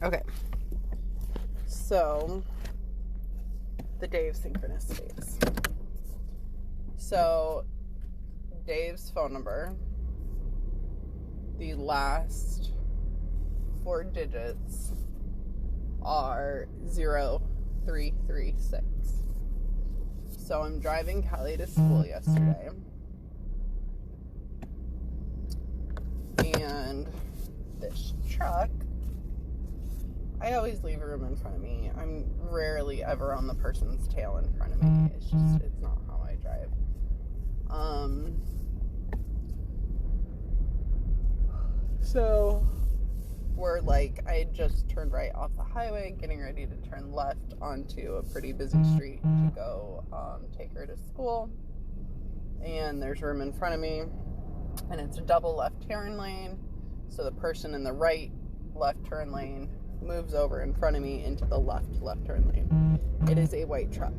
Okay. So, the Dave synchronicities. So, Dave's phone number, the last 4 digits are 0336. So, I'm driving Kelly to school yesterday. And this truck, I always leave room in front of me. I'm rarely ever on the person's tail in front of me. It's not how I drive. So we're I had just turned right off the highway, getting ready to turn left onto a pretty busy street to go take her to school. And there's room in front of me, and it's a double left turn lane. So the person in the right left turn lane moves over in front of me into the left turn lane. It is a white truck.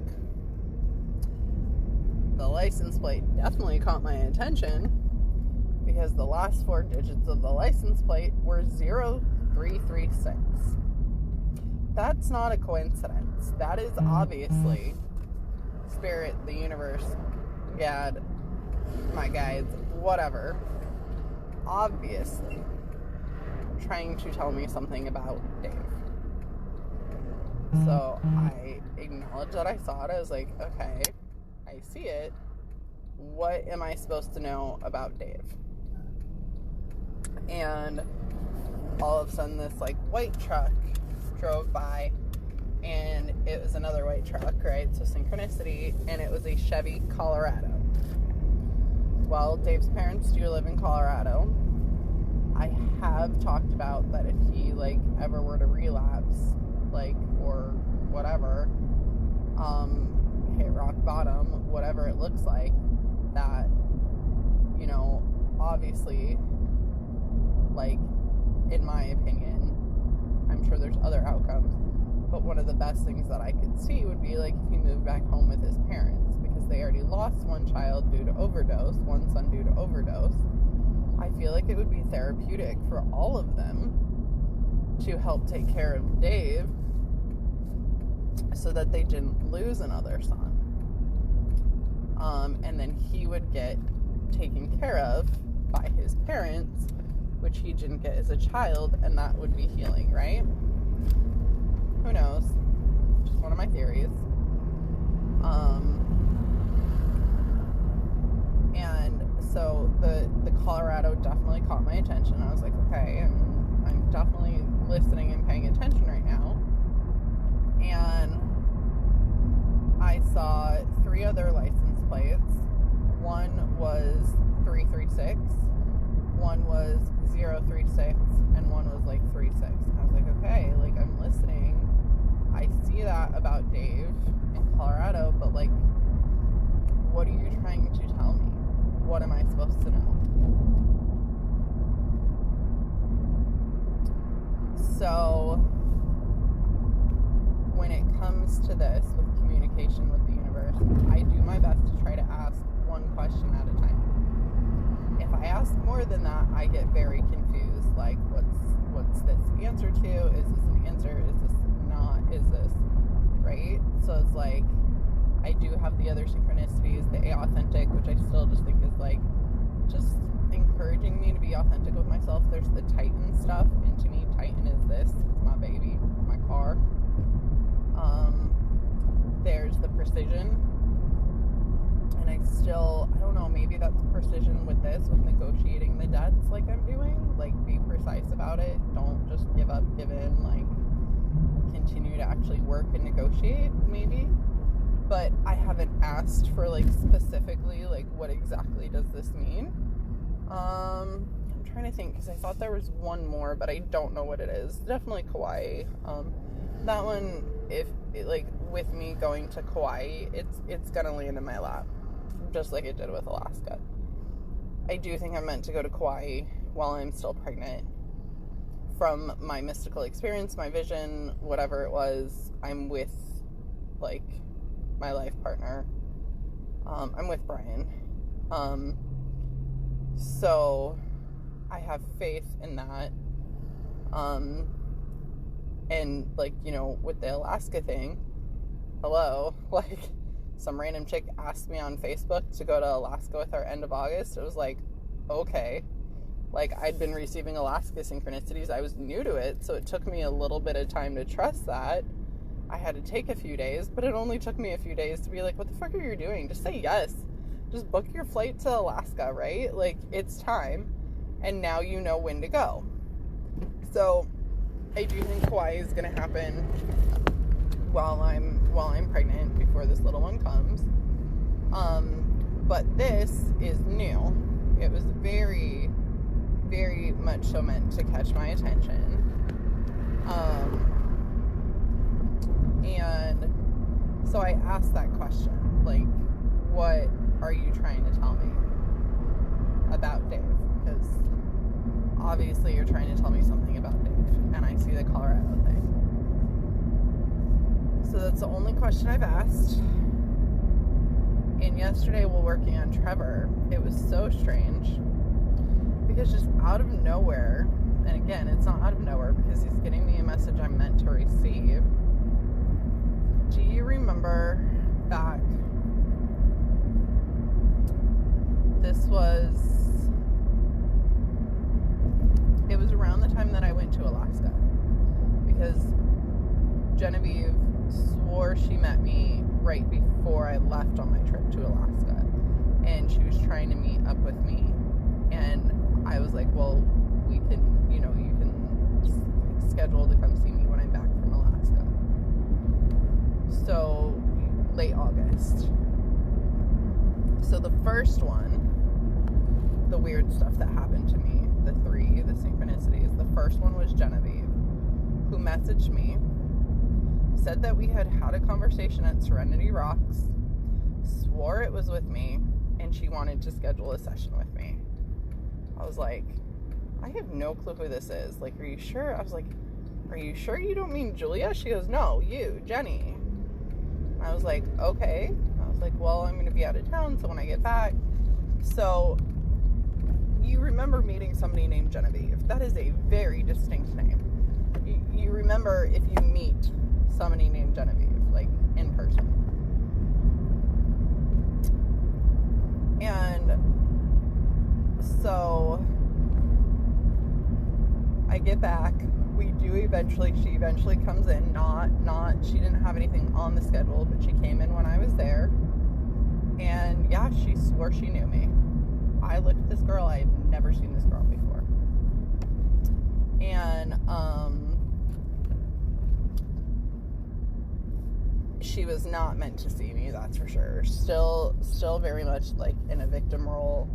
The license plate definitely caught my attention because the last 4 digits of the license plate were 0336. That's not a coincidence. That is obviously Spirit, the universe, God, my guides, whatever, obviously trying to tell me something about Dave. So I acknowledged that I saw it. I was like, okay, I see it. What am I supposed to know about Dave? And all of a sudden this white truck drove by, and it was another white truck, right? So synchronicity, and it was a Chevy Colorado. Well, Dave's parents do live in Colorado. I have talked about that if he ever were to relapse, or whatever, hit rock bottom, whatever it looks like, that, obviously, in my opinion, I'm sure there's other outcomes, but one of the best things that I could see would be if he moved back home with his parents, because they already lost one child due to overdose, one son due to overdose. I feel like it would be therapeutic for all of them to help take care of Dave so that they didn't lose another son. And then he would get taken care of by his parents, which he didn't get as a child, and that would be healing, right? Who knows? Just one of my theories. And so the Colorado definitely caught my attention. I was like, okay, I'm definitely listening and paying attention right now. And I saw 3 other license plates. One was 336, one was 036, and one was 36. And I was like, okay, I'm listening. I see that about Dave in Colorado, but what are you trying to tell me? What am I supposed to know? So when it comes to this with communication with the universe, I do my best to try to ask one question at a time. If I ask more than that, I get very confused. What's this answer to? Is this an answer? Is this not? Is this right? So it's I do have the other synchronicities, the authentic, which I still just think is just encouraging me to be authentic with myself. There's the Titan stuff, and to me, Titan is this. It's my baby, my car. There's the precision, and I don't know, maybe that's precision with this, with negotiating the debts I'm doing. Be precise about it. Don't just give up, give in, continue to actually work and negotiate, maybe. But I haven't asked for specifically what exactly does this mean. I'm trying to think, because I thought there was one more, but I don't know what it is. Definitely Kauai. That one, if it, with me going to Kauai, it's gonna land in my lap, just like it did with Alaska. I do think I'm meant to go to Kauai while I'm still pregnant. From my mystical experience, my vision, whatever it was, I'm with my life partner. I'm with Brian. So I have faith in that. And, like, you know, with the Alaska thing, hello, like, some random chick asked me on Facebook to go to Alaska with her end of August. It was like, okay. Like, I'd been receiving Alaska synchronicities. I was new to it, so it took me a little bit of time to trust that. I had to take a few days, but it only took me a few days to be like, what the fuck are you doing? Just say yes. Just book your flight to Alaska, right? Like, it's time, and now you know when to go. So, I do think Hawaii is going to happen while I'm pregnant, before this little one comes. But this is new. It was very, very much so meant to catch my attention. And so I asked that question, like, what are you trying to tell me about Dave? Because obviously you're trying to tell me something about Dave, and I see the Colorado thing. So that's the only question I've asked. And yesterday, while working on Trevor, it was so strange, because just out of nowhere, and again, it's not out of nowhere because he's getting me a message I'm meant to receive. Do you remember back, it was around the time that I went to Alaska, because Genevieve swore she met me right before I left on my trip to Alaska, and she was trying to meet up with me, and I was like, well, we can, you know, you can schedule to come see me when I'm back from Alaska. So, late August. So the first one, the weird stuff that happened to me, the synchronicities, the first one was Genevieve, who messaged me, said that we had a conversation at Serenity Rocks, swore it was with me, and she wanted to schedule a session with me. I was like, I have no clue who this is. Like, are you sure? I was like, are you sure you don't mean Julia? She goes, no, you, Jenny. I was like, okay. I was like, well, I'm going to be out of town, so when I get back. So, you remember meeting somebody named Genevieve. That is a very distinct name. You remember if you meet somebody named Genevieve, like, in person. And so, I get back. She eventually comes in. She didn't have anything on the schedule, but she came in when I was there. And yeah, she swore she knew me. I looked at this girl, I had never seen this girl before. And, she was not meant to see me, that's for sure. Still very much like in a victim role.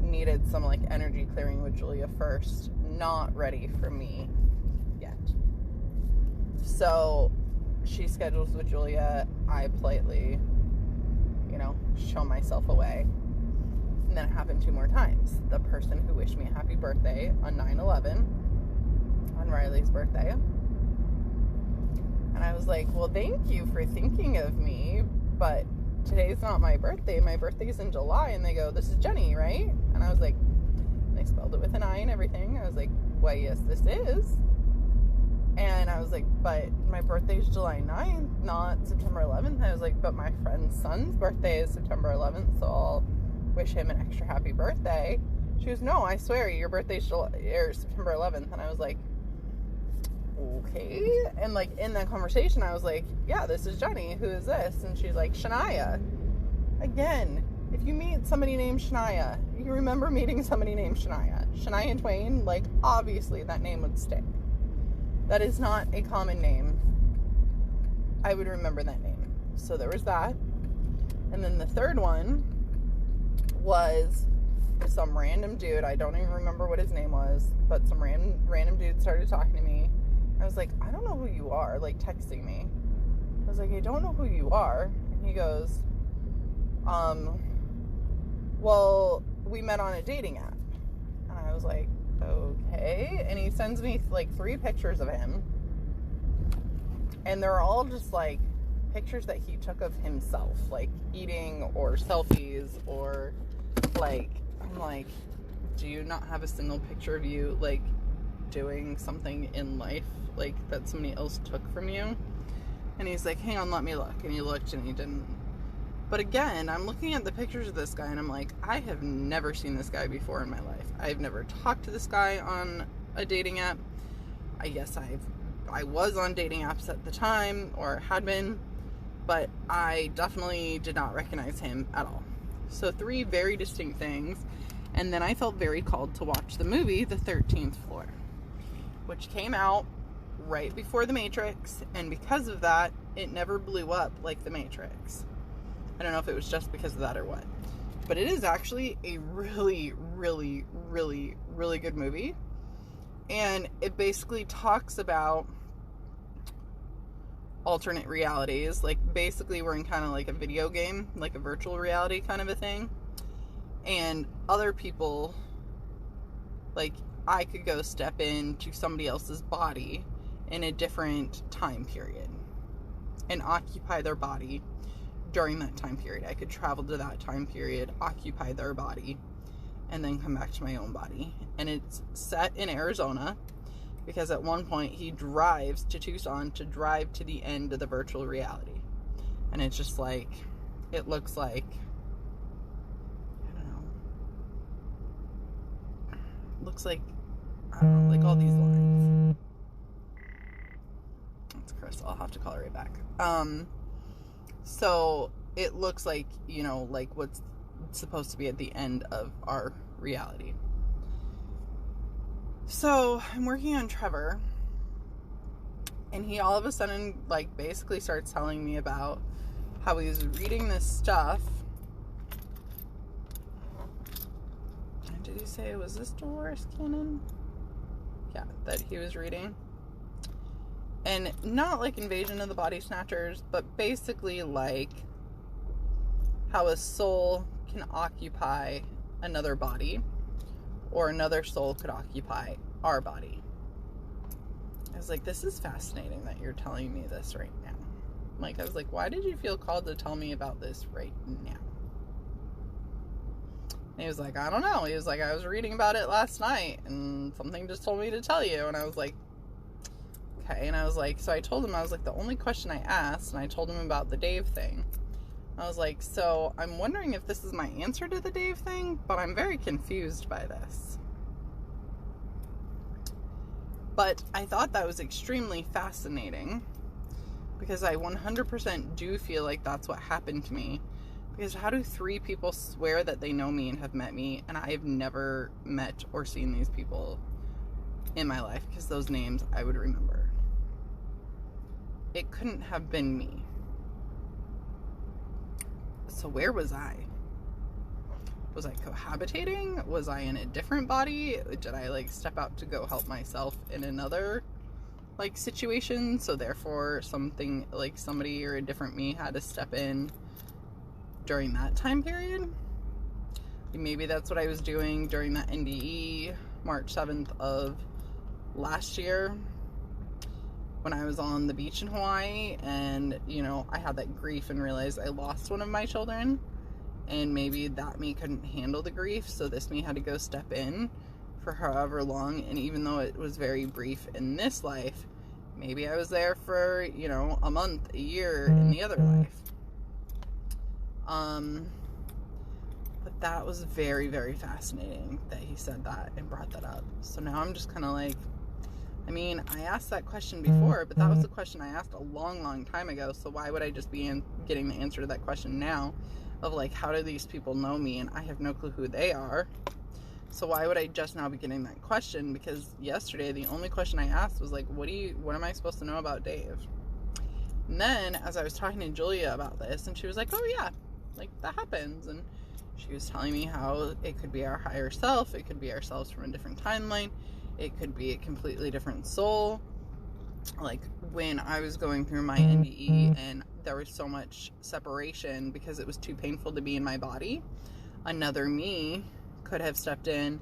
Needed some like energy clearing with Julia first. Not ready for me yet. So she schedules with Julia. I politely, you know, show myself away. And then it happened 2 more times. The person who wished me a happy birthday on 9/11, on Riley's birthday. And I was like, well, thank you for thinking of me, but today's not my birthday. My birthday's in July. And they go, this is Jenny, right? And I was like, they spelled it with an I and everything. I was like, why, yes, this is. And I was like, but my birthday's July 9th, not September 11th. I was like, but my friend's son's birthday is September 11th, so I'll wish him an extra happy birthday. She goes, no, I swear, your birthday's September 11th. And I was like, okay. And like in that conversation, I was like, yeah, this is Jenny. Who is this? And she's like, Shania. Again, if you meet somebody named Shania, you remember meeting somebody named Shania Twain, like, obviously that name would stick. That is not a common name. I would remember that name. So there was that. And then the third one was some random dude. I don't even remember what his name was, but some random dude started talking to me. I was like, I don't know who you are, like texting me. I was like, I don't know who you are. And he goes, well, we met on a dating app. And I was like, okay. And he sends me like 3 pictures of him. And they're all just like pictures that he took of himself, like eating or selfies or like, I'm like, do you not have a single picture of you like doing something in life, like that somebody else took from you. And he's like, hang on, let me look. And he looked and he didn't. But again, I'm looking at the pictures of this guy and I'm like, I have never seen this guy before in my life. I've never talked to this guy on a dating app. I guess I was on dating apps at the time, or had been, but I definitely did not recognize him at all. So 3 very distinct things. And then I felt very called to watch the movie, The 13th Floor, which came out right before The Matrix. And because of that, it never blew up like The Matrix. I don't know if it was just because of that or what. But it is actually a really, really, really, really good movie. And it basically talks about alternate realities. Like, basically we're in kind of like a video game, like a virtual reality kind of a thing. And other people, like, I could go step into somebody else's body in a different time period and occupy their body during that time period. I could travel to that time period, occupy their body, and then come back to my own body. And it's set in Arizona, because at one point he drives to Tucson to drive to the end of the virtual reality. And it's just like, it looks like, I don't know, looks like, I don't know, like all these lines. That's Chris, I'll have to call her right back. So it looks like, you know, like what's supposed to be at the end of our reality. So I'm working on Trevor, and he all of a sudden, like, basically starts telling me about how he was reading this stuff. And did he say, was this Dolores Cannon? Yeah, that he was reading. And not like Invasion of the Body Snatchers, but basically like how a soul can occupy another body, or another soul could occupy our body. I was like, this is fascinating that you're telling me this right now. Like, I was like, why did you feel called to tell me about this right now? And he was like, I don't know. He was like, I was reading about it last night and something just told me to tell you. And I was like, okay. And I was like, so I told him, I was like, the only question I asked, and I told him about the Dave thing. I was like, so I'm wondering if this is my answer to the Dave thing, but I'm very confused by this. But I thought that was extremely fascinating, because I 100% do feel like that's what happened to me. Because how do 3 people swear that they know me and have met me, and I have never met or seen these people in my life? Because those names I would remember. It couldn't have been me. So where was I? Was I cohabitating? Was I in a different body? Did I, like, step out to go help myself in another, like, situation? So therefore something, like, somebody or a different me had to step in during that time period? Maybe that's what I was doing during that NDE, March 7th of last year, when I was on the beach in Hawaii, and, you know, I had that grief and realized I lost one of my children. And maybe that me couldn't handle the grief, so this me had to go step in for however long. And even though it was very brief in this life, maybe I was there for, you know, a month, a year in the other life. But that was very, very fascinating that he said that and brought that up. So now I'm just kind of like, I mean, I asked that question before, but that was the question I asked a long, long time ago. So why would I just be getting the answer to that question now? Of like, how do these people know me and I have no clue who they are? So why would I just now be getting that question? Because yesterday the only question I asked was like, what am I supposed to know about Dave? And then as I was talking to Julia about this, and she was like, oh yeah, like that happens. And she was telling me how it could be our higher self, it could be ourselves from a different timeline, it could be a completely different soul. Like when I was going through my NDE and there was so much separation because it was too painful to be in my body, another me could have stepped in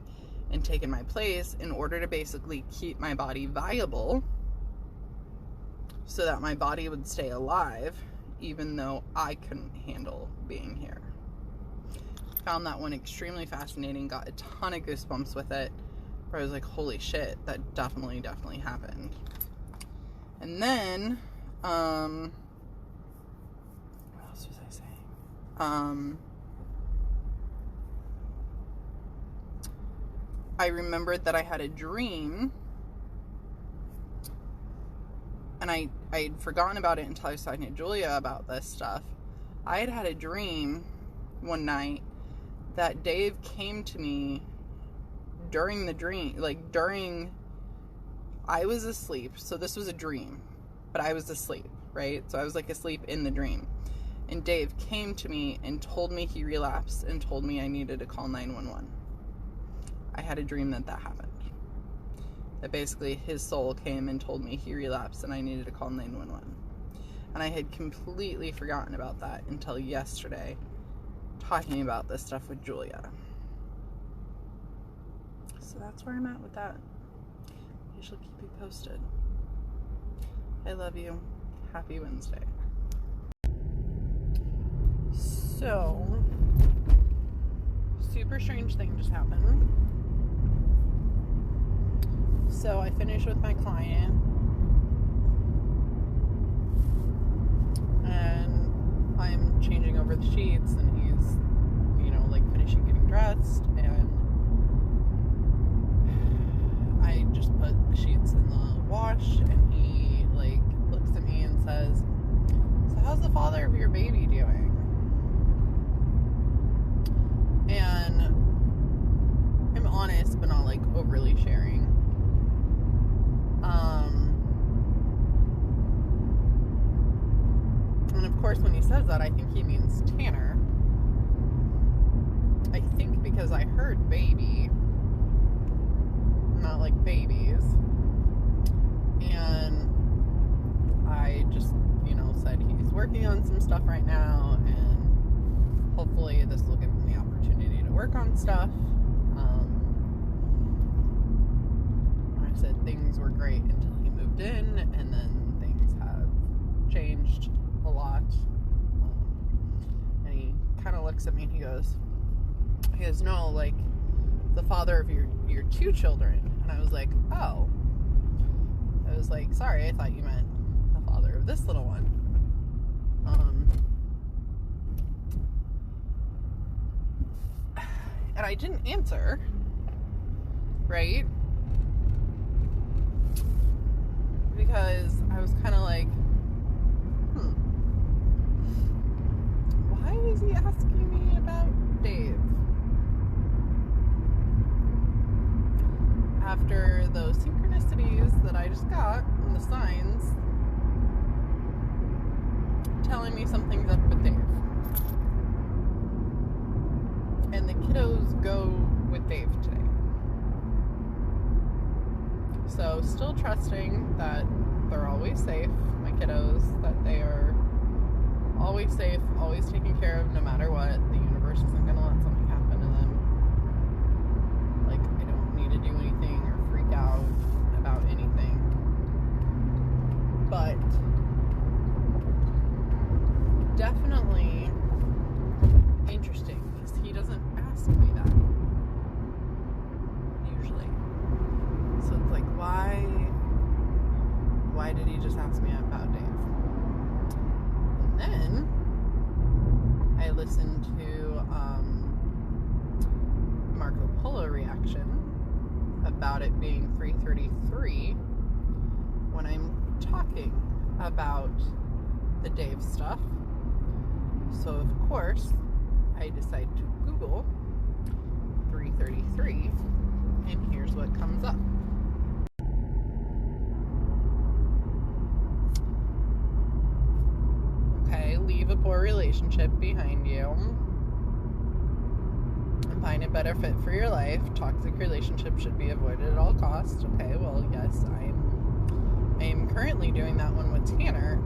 and taken my place in order to basically keep my body viable so that my body would stay alive even though I couldn't handle being here. Found that one extremely fascinating, got a ton of goosebumps with it. where I was like, holy shit, that definitely happened. And then, what else was I saying? I remembered that I had a dream, and I'd forgotten about it until I was talking to Julia about this stuff. I had a dream one night that Dave came to me during the dream, I was asleep, so this was a dream, but I was asleep, right? So I was like asleep in the dream. And Dave came to me and told me he relapsed and told me I needed to call 911. I had a dream that happened. That basically his soul came and told me he relapsed and I needed to call 911. And I had completely forgotten about that until yesterday, talking about this stuff with Julia. So that's where I'm at with that. I shall keep you posted. I love you. Happy Wednesday. So, super strange thing just happened. So I finished with my client, and I'm changing over the sheets, and he's, finishing getting dressed, and I just put the sheets in the wash, and he, looks at me and says, so how's the father of your baby doing? And I'm honest, but not, overly sharing. And of course, when he says that, I think he means Tanner. I think because I heard baby, not like babies. And I just, said he's working on some stuff right now, and hopefully this will give him the opportunity to work on stuff. I said things were great until he moved in, and then things have changed a lot. And he kind of looks at me and he goes, no, the father of your two children. And I was like, oh. I was like, sorry, I thought you meant the father of this little one. And I didn't answer, right? Because I was kind of like, why is he asking me about Dave? After those synchronicities that I just got, and the signs telling me something's up with Dave. And the kiddos go with Dave today. So still trusting that they're always safe, my kiddos, that they are always safe, always taken care of no matter what. The universe isn't going to let something happen to them. I don't need to do anything or freak out about anything. But definitely interesting, because he doesn't ask me that usually. So it's like, why did he just ask me about Dave? And then I listened to Marco Polo reaction about it being 3:33 when I'm talking about the Dave stuff. So of course I decide to Google 3:33, and here's what comes up. Okay, leave a poor relationship behind you and find a better fit for your life. Toxic relationships should be avoided at all costs. Okay, well, yes, I am currently doing that one with Tanner.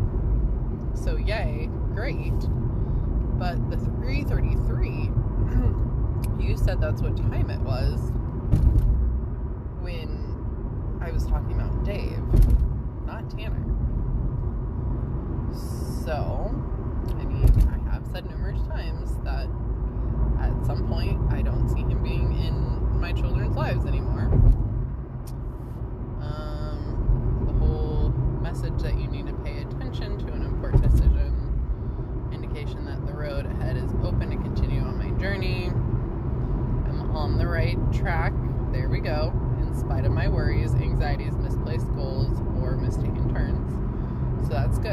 So yay, great. But the 3:33, you said that's what time it was when I was talking about Dave, not Tanner. So, I have said numerous times that at some point I don't see him being in my children's lives anymore.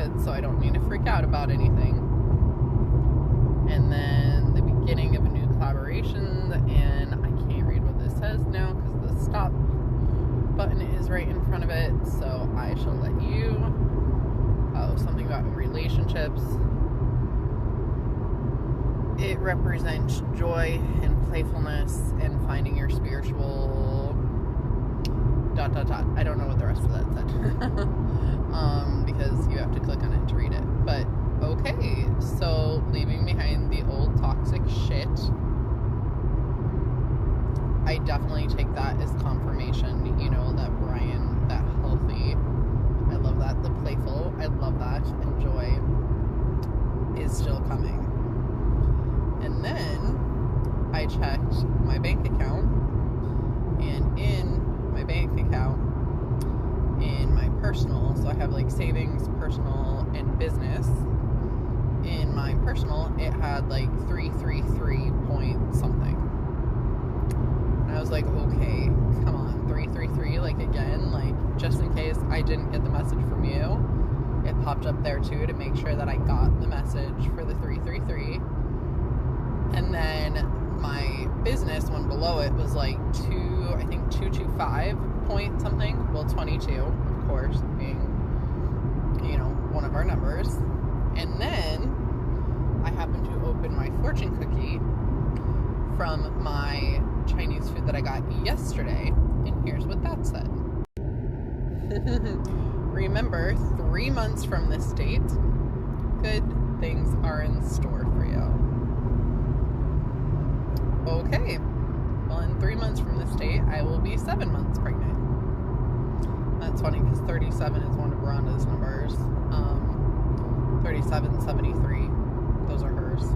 it, so I don't need to freak out about anything. And then the beginning of a new collaboration, and I can't read what this says now because the stop button is right in front of it, so I shall let you. Something about relationships. It represents joy and playfulness and finding your spiritual ... I don't know what the rest of that said. Because you have to click on it to read it. But okay, so leaving behind the old toxic shit, I definitely take that as confirmation, you know, that Brian, that healthy, I love that, the playful, I love that, and joy is still coming. And then I checked my bank account, and in my bank account, in my personal, so I have like savings, personal, and business. In my personal, it had like 333 point something. And I was like, okay, come on, 333, like again, like just in case I didn't get the message from you, it popped up there too to make sure that I got the message for the 333. And then my business one below it was like 225 point something. Well, 22, of course, being, you know, one of our numbers. And then I happened to open my fortune cookie from my Chinese food that I got yesterday, and here's what that said. Remember, 3 months from this date, good things are in store for you. Okay, well, in 3 months from this date, I will be 7 months pregnant. That's funny because 37 is one of Rhonda's numbers. 37, 73, those are hers.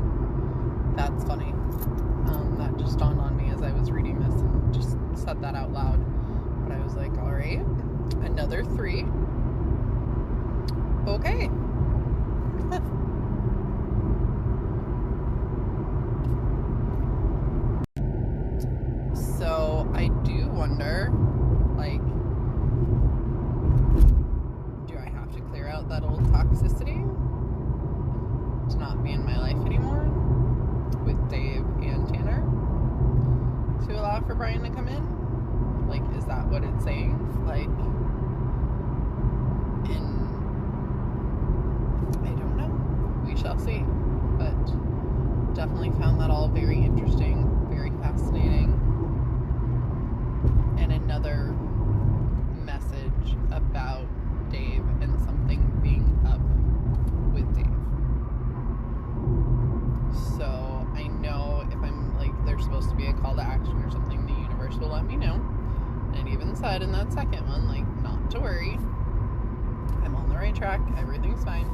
That's funny. That just dawned on me as I was reading this and just said that out loud. But I was like, all right, another 3. Okay. So I do wonder, like, do I have to clear out that old toxicity to not be in my life anymore with Dave and Tanner to allow for Brian to come in? Like, is that what it's saying? Like, I don't know. We shall see. But definitely found that all very interesting, very fascinating. And another message about Dave and something being up with Dave. So I know if I'm like, there's supposed to be a call to action or something, the universe will let me know. And it even said in that second one, like, not to worry, I'm on the right track, everything's fine.